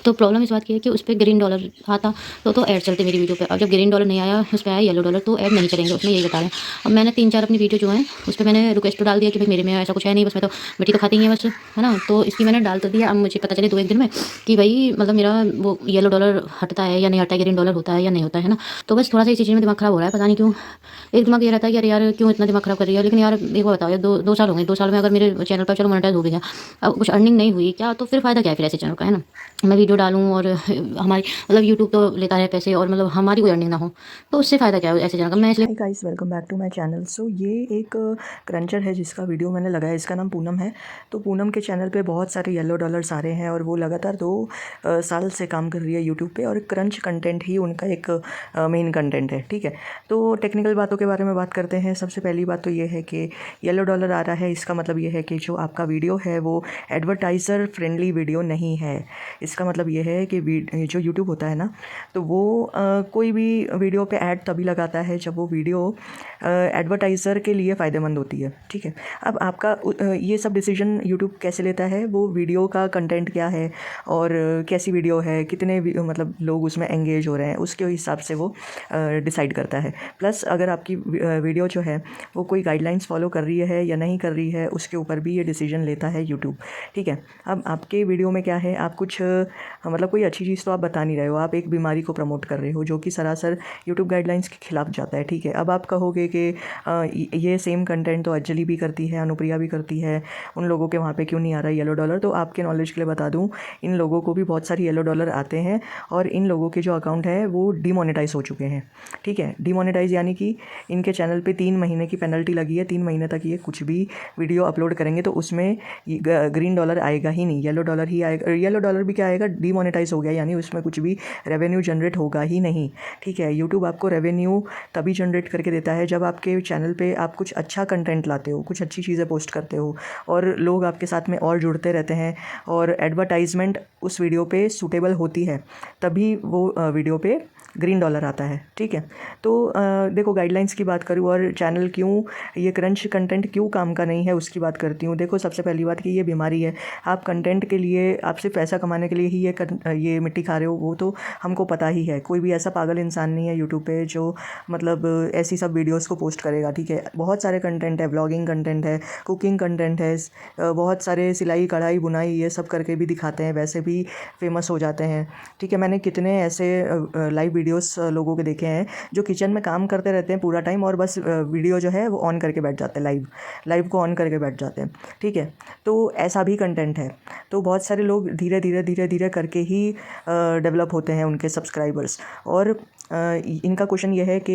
तो प्रॉब्लम इस बात की है कि उस पे ग्रीन डॉलर आता तो ऐड चलते मेरी वीडियो पे। अब जब ग्रीन डॉलर नहीं आया, उस पे आया येलो डॉलर, तो ऐड नहीं चलेंगे, उसमें यही बता रहे हैं। अब मैंने 3-4 अपनी वीडियो जो हैं उस पे मैंने रिक्वेस्ट तो डाल दिया कि भाई मेरे में ऐसा कुछ है नहीं, बस मैं तो मिट्टी तो खाती ही है बस, है ना? तो इसकी मैंने डाल तो दिया। अब मुझे पता चले 2-1 दिन में कि भाई मतलब मेरा वो येलो डॉलर हटता है या नहीं हटता है, ग्रीन डॉलर होता है या नहीं होता है ना? तो बस थोड़ा-सा इसी चीज़ में दिमाग खराब हो रहा है, पता नहीं क्यों? एक दिमाग ये रहता है कि अरे यार क्यों इतना दिमाग खराब कर रही है? लेकिन यार एक बात बताओ यार, 2 साल हो गए, 2 साल में अगर मेरे चैनल पर चलो मोनेटाइज़ हो भी गया, अब कुछ अर्निंग नहीं हुई क्या, तो फिर फ़ायदा क्या है फिर ऐसे चैनल का, है ना? मैं वीडियो डालूँ और हमारी मतलब यूट्यूब तो लेता रहे पैसे और मतलब हमारी कोई अर्निंग ना हो, तो उससे फ़ायदा क्या है ऐसे चैनल का? मैं इसलिए hi guys, welcome back to my channel. So ये एक क्रंचर है जिसका वीडियो मैंने लगाया, इसका नाम पूनम है। तो पूनम के चैनल पे बहुत सारे येलो डॉलर्स आ रहे हैं और वो लगातार 2 साल से काम कर रही है यूट्यूब पे, और क्रंच कंटेंट ही उनका एक मेन कंटेंट है। ठीक है, तो टेक्निकल बातों के बारे में बात करते हैं। सबसे पहली बात तो ये है कि येलो डॉलर आ रहा है, इसका मतलब ये है कि जो आपका वीडियो है वो एडवर्टाइज़र फ्रेंडली वीडियो नहीं है। इसका मतलब ये है कि जो यूट्यूब होता है ना, तो वो कोई भी वीडियो पे ऐड तभी लगाता है जब वो वीडियो एडवर्टाइज़र के लिए फ़ायदेमंद होती है। ठीक है, अब आपका ये सब डिसीजन यूट्यूब कैसे लेता है, वो वीडियो का कंटेंट क्या है और कैसी वीडियो है, कितने मतलब लोग उसमें एंगेज हो रहे हैं, उसके हिसाब से वो डिसाइड करता है। प्लस अगर आपकी वीडियो जो है वो कोई गाइडलाइंस फॉलो कर रही है या नहीं कर रही है, उसके ऊपर भी ये डिसीजन लेता है यूट्यूब। ठीक है, अब आपके वीडियो में क्या है, आप कुछ मतलब कोई अच्छी चीज़ तो आप बता नहीं रहे हो, आप एक बीमारी को प्रमोट कर रहे हो जो कि सरासर यूट्यूब गाइडलाइंस के खिलाफ जाता है। ठीक है, अब आप कहोगे कि ये सेम कंटेंट तो अंजलि भी करती है, अनुप्रिया भी करती है, उन लोगों के वहाँ पे क्यों नहीं आ रहा है येलो डॉलर? तो आपके नॉलेज के लिए बता दूँ, इन लोगों को भी बहुत सारी येलो डॉलर आते हैं और इन लोगों के जो अकाउंट है वो डिमोनेटाइज हो चुके हैं। ठीक है, डिमोनेटाइज यानी कि इनके चैनल पे 3 महीने की पेनल्टी लगी है। 3 महीने तक ये कुछ भी वीडियो अपलोड करेंगे तो उसमें ग्रीन डॉलर आएगा ही नहीं, येलो डॉलर ही आएगा। येलो डॉलर भी क्या आएगा, डिमोनेटाइज हो गया, यानी उसमें कुछ भी रेवेन्यू जनरेट होगा ही नहीं। ठीक है, यूट्यूब आपको रेवेन्यू तभी जनरेट करके देता है जब आपके चैनल पे आप कुछ अच्छा कंटेंट लाते हो, कुछ अच्छी चीज़ें पोस्ट करते हो और लोग आपके साथ में और जुड़ते रहते हैं और एडवर्टाइजमेंट उस वीडियो पे सूटेबल होती है, तभी वो वीडियो पे ग्रीन डॉलर आता है। ठीक है, तो देखो, गाइडलाइंस की बात करूँ और चैनल क्यों, ये क्रंच कंटेंट क्यों काम का नहीं है उसकी बात करती हूँ। देखो, सबसे पहली बात कि ये बीमारी है। आप कंटेंट के लिए, आप सिर्फ पैसा कमाने के लिए ही ये मिट्टी खा रहे हो, वो तो हमको पता ही है। कोई भी ऐसा पागल इंसान नहीं है यूट्यूब पे जो मतलब ऐसी सब वीडियोस को पोस्ट करेगा। ठीक है, बहुत सारे कंटेंट है, व्लॉगिंग कंटेंट है, कुकिंग कंटेंट है, बहुत सारे सिलाई कढ़ाई बुनाई ये सब करके भी दिखाते हैं, वैसे भी फेमस हो जाते हैं। ठीक है, मैंने कितने ऐसे लाइव वीडियोस लोगों के देखे हैं जो किचन में काम करते रहते हैं पूरा टाइम और बस वीडियो जो है वो ऑन करके बैठ जाते हैं, लाइव लाइव को ऑन करके बैठ जाते हैं। ठीक है, तो ऐसा भी कंटेंट है। तो बहुत सारे लोग धीरे धीरे धीरे धीरे करके ही डेवलप होते हैं उनके सब्सक्राइबर्स। और इनका क्वेश्चन ये है कि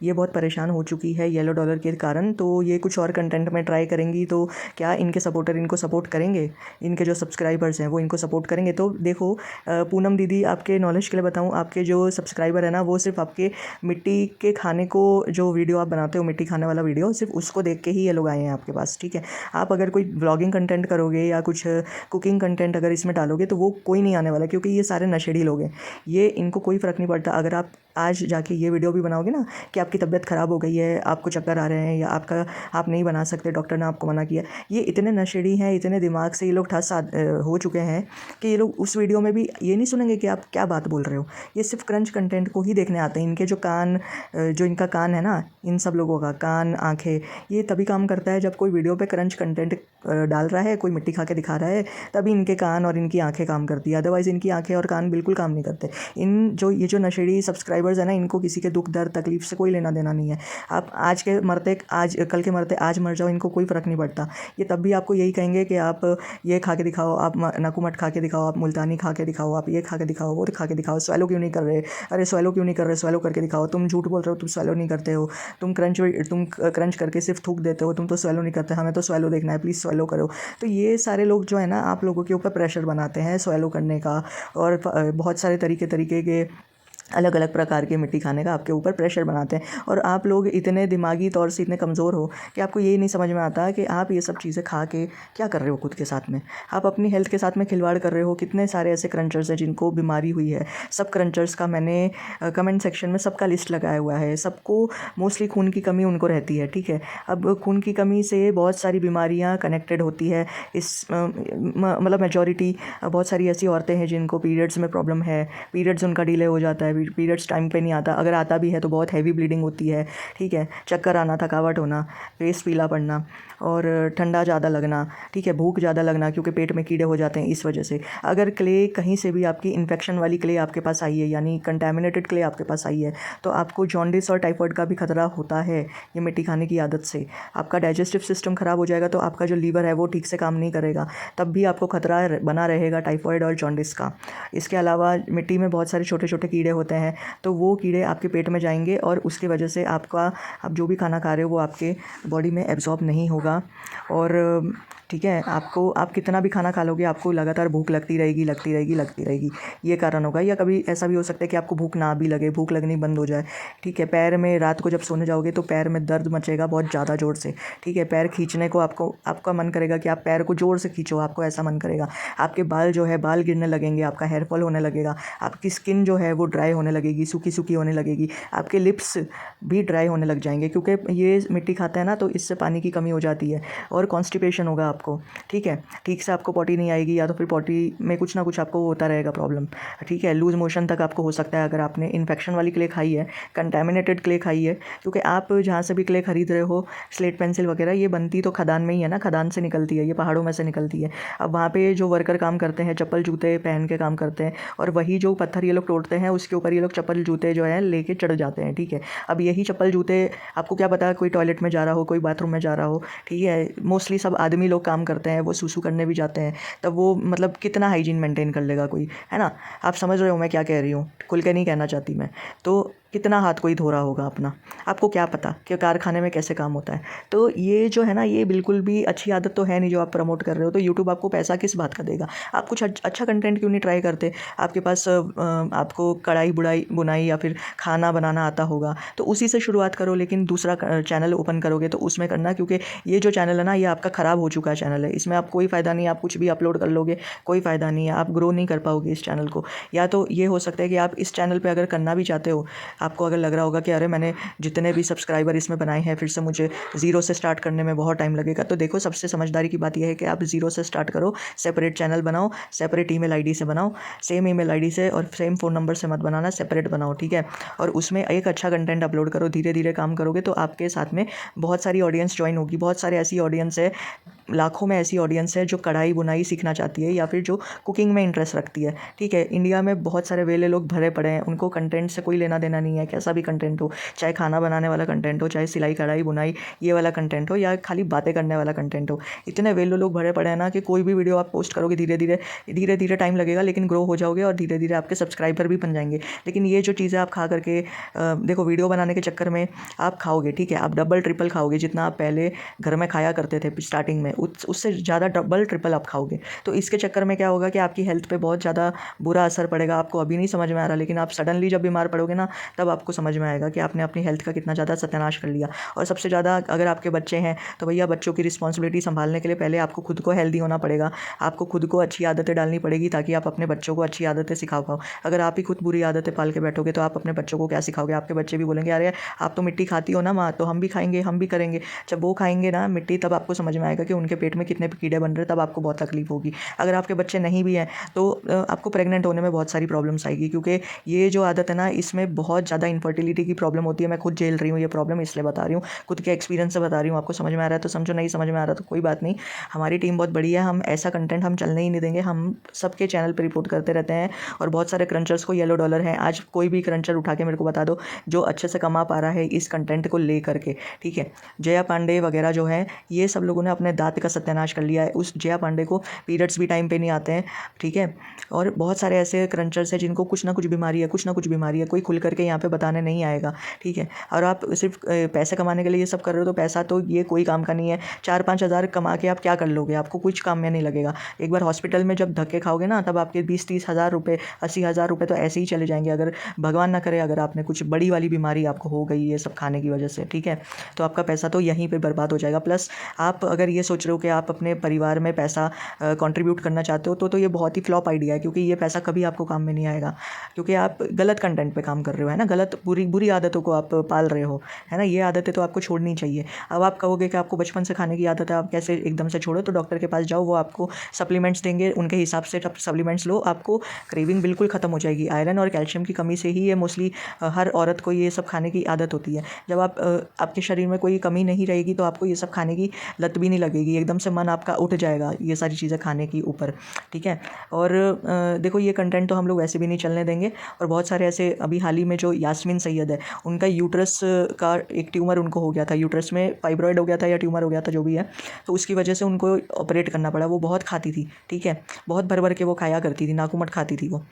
ये बहुत परेशान हो चुकी है येलो डॉलर के कारण, तो ये कुछ और कंटेंट में ट्राई करेंगी, तो क्या इनके सपोर्टर इनको सपोर्ट करेंगे, इनके जो सब्सक्राइबर्स हैं वो इनको सपोर्ट करेंगे? तो देखो, पूनम दीदी, आपके नॉलेज के लिए बताऊं, आपके जो सब्सक्राइबर है ना, वो सिर्फ आपके मिट्टी के खाने को, जो वीडियो आप बनाते हो मिट्टी खाने वाला वीडियो, सिर्फ उसको देख के ही ये लोग आए हैं आपके पास। ठीक है, आप अगर कोई ब्लॉगिंग कंटेंट करोगे या कुछ कुकिंग कंटेंट अगर इसमें डालोगे तो वो कोई नहीं आने वाला, क्योंकि ये सारे नशेड़ी लोग हैं। ये इनको कोई फ़र्क नहीं पड़ता अगर आप आज जाके ये वीडियो भी बनाओगे ना कि आपकी तबीयत ख़राब हो गई है, आपको चक्कर आ रहे हैं, या आप नहीं बना सकते, डॉक्टर ने आपको मना किया। ये इतने नशेड़ी हैं, इतने दिमाग से ये लोग हो चुके हैं कि ये लोग उस वीडियो में भी ये नहीं सुनेंगे कि आप क्या बात बोल रहे हो। ये सिर्फ क्रंच कंटेंट को ही देखने आते हैं। इनके जो कान, जो इनका कान है ना, इन सब लोगों का कान, आँखें, ये तभी काम करता है जब कोई वीडियो पे क्रंच कंटेंट डाल रहा है, कोई मिट्टी खा के दिखा रहा है, तभी इनके कान और इनकी आँखें काम करती है। अदरवाइज़ इनकी आँखें और कान बिल्कुल काम नहीं करते। ये जो नशेड़ी सब्सक्राइबर्स है ना, इनको किसी के दुख दर्द तकलीफ से कोई लेना देना नहीं है। आप आज के मरते आज, कल के मरते आज मर जाओ, इनको कोई फ़र्क नहीं पड़ता। ये तब भी आपको यही कहेंगे कि आप ये खा के दिखाओ, आप नकुमट खा के दिखाओ, आप मुल्तानी खा के दिखाओ, आप ये खा के दिखाओ, वो खा के दिखाओ। स्वैलो क्यों नहीं कर रहे? अरे स्वैलो क्यों नहीं कर रहे? स्वैलो करके दिखाओ। तुम झूठ बोल रहे हो, तुम स्वैलो नहीं करते हो। तुम क्रंच करके सिर्फ थूक देते हो, तुम तो स्वैलो नहीं करते। हमें तो स्वैलो देखना है, प्लीज़ स्वैलो करो। तो ये सारे लोग जो है ना, आप लोगों के ऊपर प्रेशर बनाते हैं स्वैलो करने का, और बहुत सारे तरीके तरीके के अलग अलग प्रकार की मिट्टी खाने का आपके ऊपर प्रेशर बनाते हैं। और आप लोग इतने दिमागी तौर से इतने कमज़ोर हो कि आपको ये नहीं समझ में आता कि आप ये सब चीज़ें खा के क्या कर रहे हो खुद के साथ में। आप अपनी हेल्थ के साथ में खिलवाड़ कर रहे हो। कितने सारे ऐसे क्रंचर्स हैं जिनको बीमारी हुई है। सब क्रंचर्स का मैंने कमेंट सेक्शन में सबका लिस्ट लगाया हुआ है। सबको मोस्टली खून की कमी उनको रहती है, ठीक है। अब खून की कमी से बहुत सारी बीमारियाँ कनेक्टेड होती है। इस मतलब मेजॉरिटी बहुत सारी ऐसी औरतें हैं जिनको पीरियड्स में प्रॉब्लम है, पीरियड्स उनका डिले हो जाता है, पीरियड्स टाइम पे नहीं आता, अगर आता भी है तो बहुत हैवी ब्लीडिंग होती है, ठीक है। चक्कर आना, थकावट होना, फेस पीला पड़ना और ठंडा ज़्यादा लगना, ठीक है। भूख ज़्यादा लगना क्योंकि पेट में कीड़े हो जाते हैं इस वजह से। अगर क्ले कहीं से भी आपकी इन्फेक्शन वाली क्ले आपके पास आई है, यानी कंटेमिनेटेड क्ले आपके पास आई है, तो आपको जॉन्डिस और टाइफाइड का भी खतरा होता है ये मिट्टी खाने की आदत से। आपका डाइजेस्टिव सिस्टम ख़राब हो जाएगा तो आपका जो लीवर है वो ठीक से काम नहीं करेगा, तब भी आपको खतरा बना रहेगा टाइफाइड और जॉन्डिस का। इसके अलावा मिट्टी में बहुत सारे छोटे छोटे कीड़े होते हैं, तो वो कीड़े आपके पेट में जाएंगे और उसकी वजह से आप जो भी खाना खा रहे हो वो आपके बॉडी में एब्जॉर्ब नहीं होगा। और ठीक है, आप कितना भी खाना खा लोगे आपको लगातार भूख लगती रहेगी। ये कारण होगा। या कभी ऐसा भी हो सकता है कि आपको भूख ना भी लगे, भूख लगनी बंद हो जाए, ठीक है। पैर में रात को जब सोने जाओगे तो पैर में दर्द मचेगा बहुत ज़्यादा ज़ोर से, ठीक है। पैर खींचने को आपका मन करेगा कि आप पैर को ज़ोर से खींचो, आपको ऐसा मन करेगा। आपके बाल जो है बाल गिरने लगेंगे, आपका हेयर फॉल होने लगेगा, आपकी स्किन जो है वो ड्राई होने लगेगी, सूखी होने लगेगी, आपके लिप्स भी ड्राई होने लग जाएंगे क्योंकि ये मिट्टी खाता है ना, तो इससे पानी की कमी हो जाती है और कॉन्स्टिपेशन होगा आपको, ठीक है। ठीक से आपको पॉटी नहीं आएगी या तो फिर पॉटी में कुछ ना कुछ आपको होता रहेगा प्रॉब्लम, ठीक है। लूज़ मोशन तक आपको हो सकता है अगर आपने इन्फेक्शन वाली क्ले खाई है, कंटेमिनेटेड क्ले खाई है। क्योंकि आप जहाँ से भी क्ले खरीद रहे हो, स्लेट पेंसिल वगैरह, ये बनती तो खदान में ही है ना, खदान से निकलती है, ये पहाड़ों में से निकलती है। अब वहाँ पे जो वर्कर काम करते हैं चप्पल जूते पहन के काम करते हैं, और वही जो पत्थर ये लोग तोड़ते हैं उसके ऊपर ये लोग चप्पल जूते जो है लेके चढ़ जाते हैं, ठीक है। अब यही चप्पल जूते आपको क्या पता कोई टॉयलेट में जा रहा हो, कोई बाथरूम में जा रहा हो, ठीक है। मोस्टली सब आदमी लोग काम करते हैं, वो सूसू करने भी जाते हैं, तब वो मतलब कितना हाइजीन मेंटेन कर लेगा कोई, है ना। आप समझ रहे हो मैं क्या कह रही हूँ, खुल के नहीं कहना चाहती मैं। तो कितना हाथ कोई धो रहा होगा अपना, आपको क्या पता कि कारखाने में कैसे काम होता है। तो ये जो है ना, ये बिल्कुल भी अच्छी आदत तो है नहीं जो आप प्रमोट कर रहे हो। तो यूट्यूब आपको पैसा किस बात का देगा। आप कुछ अच्छा कंटेंट क्यों नहीं ट्राई करते। आपके पास आपको कढ़ाई बुनाई या फिर खाना बनाना आता होगा तो उसी से शुरुआत करो, लेकिन दूसरा चैनल ओपन करोगे तो उसमें करना, क्योंकि ये जो चैनल है ना ये आपका ख़राब हो चुका चैनल है। इसमें आप कोई फ़ायदा नहीं है, आप कुछ भी अपलोड कर लोगे कोई फ़ायदा नहीं है, आप ग्रो नहीं कर पाओगे इस चैनल को। या तो ये हो सकता है कि आप इस चैनल पर अगर करना भी चाहते हो, आपको अगर लग रहा होगा कि अरे मैंने जितने भी सब्सक्राइबर इसमें बनाए हैं फिर से मुझे ज़ीरो से स्टार्ट करने में बहुत टाइम लगेगा, तो देखो सबसे समझदारी की बात यह है कि आप ज़ीरो से स्टार्ट करो, सेपरेट चैनल बनाओ, सेपरेट ईमेल आईडी से बनाओ, सेम ईमेल आईडी से और सेम फ़ोन नंबर से मत बनाना, सेपरेट बनाओ, ठीक है। और उसमें एक अच्छा कंटेंट अपलोड करो, धीरे धीरे काम करोगे तो आपके साथ में बहुत सारी ऑडियंस ज्वाइन होगी। बहुत सारे ऐसी ऑडियंस है, लाखों में ऐसी ऑडियंस है जो कढ़ाई बुनाई सीखना चाहती है या फिर जो कुकिंग में इंटरेस्ट रखती है, ठीक है। इंडिया में बहुत सारे वेले लोग भरे पड़े हैं, उनको कंटेंट से कोई लेना देना नहीं है, कैसा भी कंटेंट हो, चाहे खाना बनाने वाला कंटेंट हो, चाहे सिलाई कढ़ाई बुनाई ये वाला कंटेंट हो, या खाली बातें करने वाला कंटेंट हो। इतने वेले लोग भरे पड़े हैं ना कि कोई भी वीडियो आप पोस्ट करोगे धीरे धीरे टाइम लगेगा लेकिन ग्रो हो जाओगे और धीरे धीरे आपके सब्सक्राइबर भी बन जाएंगे। लेकिन ये जो चीज़ें आप खा करके देखो वीडियो बनाने के चक्कर में आप खाओगे, ठीक है, आप डबल ट्रिपल खाओगे जितना आप पहले घर में खाया करते थे स्टार्टिंग में, उससे ज़्यादा डबल ट्रिपल आप खाओगे। तो इसके चक्कर में क्या होगा कि आपकी हेल्थ पे बहुत ज़्यादा बुरा असर पड़ेगा। आपको अभी नहीं समझ में आ रहा, लेकिन आप सडनली जब बीमार पड़ोगे ना तब आपको समझ में आएगा कि आपने अपनी हेल्थ का कितना ज़्यादा सत्यानाश कर लिया। और सबसे ज़्यादा अगर आपके बच्चे हैं तो भैया बच्चों की रिस्पॉन्सिबिलिटी संभालने के लिए पहले आपको खुद को हेल्दी होना पड़ेगा, आपको खुद को अच्छी आदतें डालनी पड़ेगी ताकि आप अपने बच्चों को अच्छी आदतें सिखा पाओ। अगर आप ही खुद बुरी आदतें पाल के बैठोगे तो आप अपने बच्चों को क्या सिखाओगे। आपके बच्चे भी बोलेंगे अरे आप तो मिट्टी खाती हो ना माँ, तो हम भी खाएंगे, हम भी करेंगे। जब वो खाएंगे ना मिट्टी तब आपको समझ में आएगा कि उनके पेट में कितने कीड़े बन रहे हैं, तब आपको बहुत तकलीफ होगी। अगर आपके बच्चे नहीं भी हैं तो आपको प्रेग्नेंट होने में बहुत सारी प्रॉब्लम्स आएगी, क्योंकि ये जो आदत है ना इसमें बहुत ज़्यादा इनफर्टिलिटी की प्रॉब्लम होती है। मैं खुद झेल रही हूँ ये प्रॉब्लम, इसलिए बता रही हूँ, खुद के एक्सपीरियंस से बता रही हूँ। आपको समझ में आ रहा है तो समझो, नहीं समझ में आ रहा तो कोई बात नहीं। हमारी टीम बहुत बड़ी है, हम ऐसा कंटेंट हम चलने ही नहीं देंगे, हम सबके चैनल पर रिपोर्ट करते रहते हैं और बहुत सारे क्रंचर्स को येलो डॉलर हैं। आज कोई भी क्रंचर उठा के मेरे को बता दो जो अच्छे से कमा पा रहा है इस कंटेंट को ले करके, ठीक है। जया पांडे वगैरह जो है ये सब लोगों ने अपने दांत खाते का सत्यानाश कर लिया है। उस जया पांडे को पीरियड्स भी टाइम पे नहीं आते हैं, ठीक है। और बहुत सारे ऐसे क्रंचर्स हैं जिनको कुछ ना कुछ बीमारी है, कोई खुल करके यहाँ पे बताने नहीं आएगा, ठीक है। और आप सिर्फ पैसे कमाने के लिए ये सब कर रहे हो, तो पैसा तो ये कोई काम का नहीं है। 4-5 हज़ार कमा के आप क्या कर लोगे? आपको कुछ काम में नहीं लगेगा। एक बार हॉस्पिटल में जब धक्के खाओगे ना, तब आपके 20-30 हज़ार रुपये, 80 हज़ार रुपये तो ऐसे ही चले जाएंगे। अगर भगवान ना करे, अगर आपने कुछ बड़ी वाली बीमारी आपको हो गई ये सब खाने की वजह से, ठीक है, तो आपका पैसा तो यहीं पे बर्बाद हो जाएगा। प्लस आप अगर ये सोच रहे हो कि आप अपने परिवार में पैसा कंट्रीब्यूट करना चाहते हो, तो ये बहुत ही फ्लॉप आइडिया है, क्योंकि ये पैसा कभी आपको काम में नहीं आएगा, क्योंकि आप गलत कंटेंट पे काम कर रहे हो, है ना। गलत बुरी आदतों को आप पाल रहे हो, है ना। ये आदतें तो आपको छोड़नी चाहिए। अब आप कहोगे कि आपको बचपन से खाने की आदत है, आप कैसे एकदम से छोड़ो? तो डॉक्टर के पास जाओ, वो आपको सप्लीमेंट्स देंगे, उनके हिसाब से सप्लीमेंट्स लो, आपको क्रेविंग बिल्कुल ख़त्म हो जाएगी। आयरन और कैल्शियम की कमी से ही ये मोस्टली हर औरत को ये सब खाने की आदत होती है। जब आपके शरीर में कोई कमी नहीं रहेगी, तो आपको ये सब खाने की लत भी नहीं लगेगी, एकदम से मन आपका उठ जाएगा ये सारी चीज़ें खाने की ऊपर, ठीक है। और देखो, ये कंटेंट तो हम लोग वैसे भी नहीं चलने देंगे। और बहुत सारे ऐसे, अभी हाल ही में जो यास्मीन सैयद है, उनका यूट्रस का एक ट्यूमर उनको हो गया था, यूट्रस में फाइब्रॉइड हो गया था या ट्यूमर हो गया था, जो भी है, तो उसकी वजह से उनको ऑपरेट करना पड़ा। वो बहुत खाती थी, ठीक है, बहुत भर भर के वो खाया करती थी, नाकूमट खाती थी वो।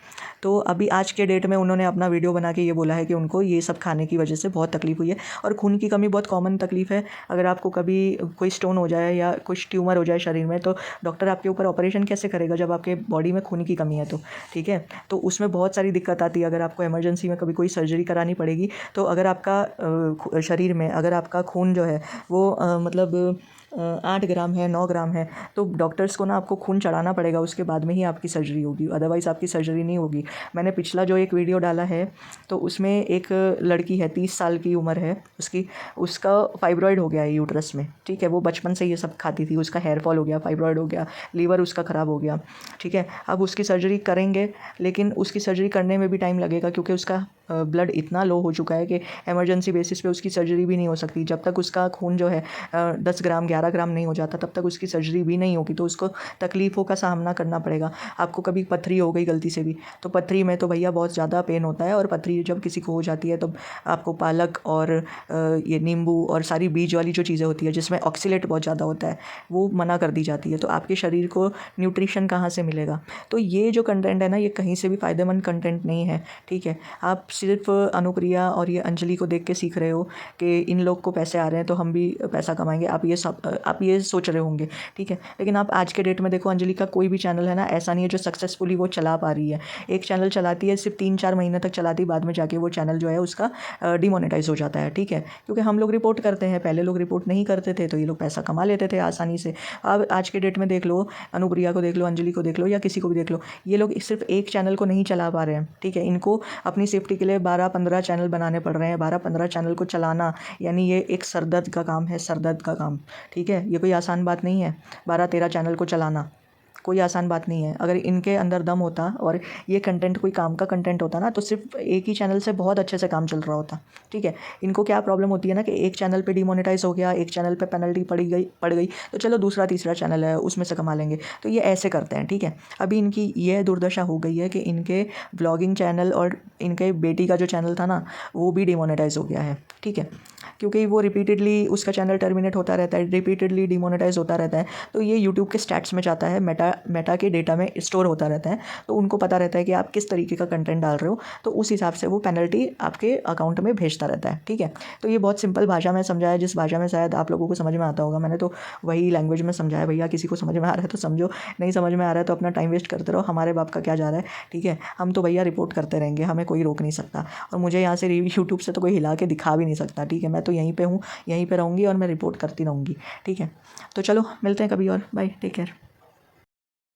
तो अभी आज के डेट में उन्होंने अपना वीडियो बना के ये बोला है कि उनको ये सब खाने की वजह से बहुत तकलीफ हुई है। और खून की कमी बहुत कॉमन तकलीफ है। अगर आपको कभी कोई स्टोन हो जाए या कुछ ट्यूमर हो जाए शरीर में, तो डॉक्टर आपके ऊपर ऑपरेशन कैसे करेगा जब आपके बॉडी में खून की कमी है? तो ठीक है, तो उसमें बहुत सारी दिक्कत आती है। अगर आपको इमरजेंसी में कभी कोई सर्जरी करानी पड़ेगी, तो अगर आपका शरीर में अगर आपका खून जो है वो मतलब 8 ग्राम है, 9 ग्राम है, तो डॉक्टर्स को ना आपको खून चढ़ाना पड़ेगा, उसके बाद में ही आपकी सर्जरी होगी, अदरवाइज़ आपकी सर्जरी नहीं होगी। मैंने पिछला जो एक वीडियो डाला है, तो उसमें एक लड़की है, 30 साल की उम्र है उसका फाइब्रॉइड हो गया है यूट्रस में, ठीक है। वो बचपन से ये सब खाती थी, उसका हेयर फॉल हो गया, फाइब्रॉइड हो गया, लीवर उसका ख़राब हो गया, ठीक है। अब उसकी सर्जरी करेंगे, लेकिन उसकी सर्जरी करने में भी टाइम लगेगा, क्योंकि उसका ब्लड इतना लो हो चुका है कि इमरजेंसी बेसिस पे उसकी सर्जरी भी नहीं हो सकती। जब तक उसका खून जो है 10 ग्राम 11 ग्राम नहीं हो जाता, तब तक उसकी सर्जरी भी नहीं होगी। तो उसको तकलीफ़ों का सामना करना पड़ेगा। आपको कभी पथरी हो गई गलती से भी, तो पथरी में तो भैया बहुत ज़्यादा पेन होता है। और पथरी जब किसी को हो जाती है, तो आपको पालक और ये नींबू और सारी बीज वाली जो चीज़ें होती है, जिसमें ऑक्सीलेट बहुत ज़्यादा होता है, वो मना कर दी जाती है। तो आपके शरीर को न्यूट्रिशन कहाँ से मिलेगा? तो ये जो कंटेंट है ना, ये कहीं से भी फ़ायदेमंद कंटेंट नहीं है, ठीक है। आप सिर्फ अनुप्रिया और ये अंजलि को देख के सीख रहे हो कि इन लोग को पैसे आ रहे हैं तो हम भी पैसा कमाएंगे, आप ये सोच रहे होंगे, ठीक है। लेकिन आप आज के डेट में देखो, अंजलि का कोई भी चैनल है ना, ऐसा नहीं है जो सक्सेसफुली वो चला पा रही है। एक चैनल चलाती है, सिर्फ 3-4 महीने तक चलाती, बाद में जाके वो चैनल जो है उसका डिमोनेटाइज हो जाता है, ठीक है। क्योंकि हम लोग रिपोर्ट करते हैं, पहले लोग रिपोर्ट नहीं करते थे, तो ये लोग पैसा कमा लेते थे आसानी से। अब आज के डेट में देख लो, अनुप्रिया को देख लो, अंजलि को देख लो, या किसी को भी देख लो, ये लोग सिर्फ एक चैनल को नहीं चला पा रहे हैं, ठीक है। इनको अपनी सेफ्टी के लिए 12-15 चैनल बनाने पड़ रहे हैं। 12-15 चैनल को चलाना यानी ये एक सरदर्द का काम है, सरदर्द का काम, ठीक है। ये कोई आसान बात नहीं है। 12-13 चैनल को चलाना कोई आसान बात नहीं है। अगर इनके अंदर दम होता और ये कंटेंट कोई काम का कंटेंट होता ना, तो सिर्फ एक ही चैनल से बहुत अच्छे से काम चल रहा होता, ठीक है। इनको क्या प्रॉब्लम होती है ना, कि एक चैनल पे डिमोनेटाइज हो गया, एक चैनल पे पेनल्टी पड़ गई, तो चलो दूसरा तीसरा चैनल है उसमें से कमा लेंगे। तो ये ऐसे करते हैं, ठीक है। अभी इनकी ये दुर्दशा हो गई है कि इनके व्लॉगिंग चैनल और इनके बेटी का जो चैनल था ना, वो भी डिमोनेटाइज हो गया है, ठीक है। क्योंकि वो रिपीटेडली उसका चैनल टर्मिनेट होता रहता है, रिपीटेडली डिमोनेटाइज होता रहता है। तो ये यूट्यूब के स्टैट्स में जाता है, मेटा के डेटा में स्टोर होता रहता है। तो उनको पता रहता है कि आप किस तरीके का कंटेंट डाल रहे हो, तो उस हिसाब से वो पेनल्टी आपके अकाउंट में भेजता रहता है, ठीक है। तो ये बहुत सिंपल भाषा में समझाया, जिस भाषा में शायद आप लोगों को समझ में आता होगा। मैंने तो वही लैंग्वेज में समझाया भैया, किसी को समझ में आ रहा है तो समझो, नहीं समझ में आ रहा है तो अपना टाइम वेस्ट करते रहो, हमारे बाप का क्या जा रहा है, ठीक है। हम तो भैया रिपोर्ट करते रहेंगे, हमें कोई रोक नहीं सकता। और मुझे यहाँ से यूट्यूब से तो कोई हिला के दिखा भी नहीं सकता, ठीक है। मैं तो यहीं पे हूँ, यहीं पे रहूँगी और मैं रिपोर्ट करती रहूँगी, ठीक है। तो चलो मिलते हैं कभी और, बाय, टेक केयर।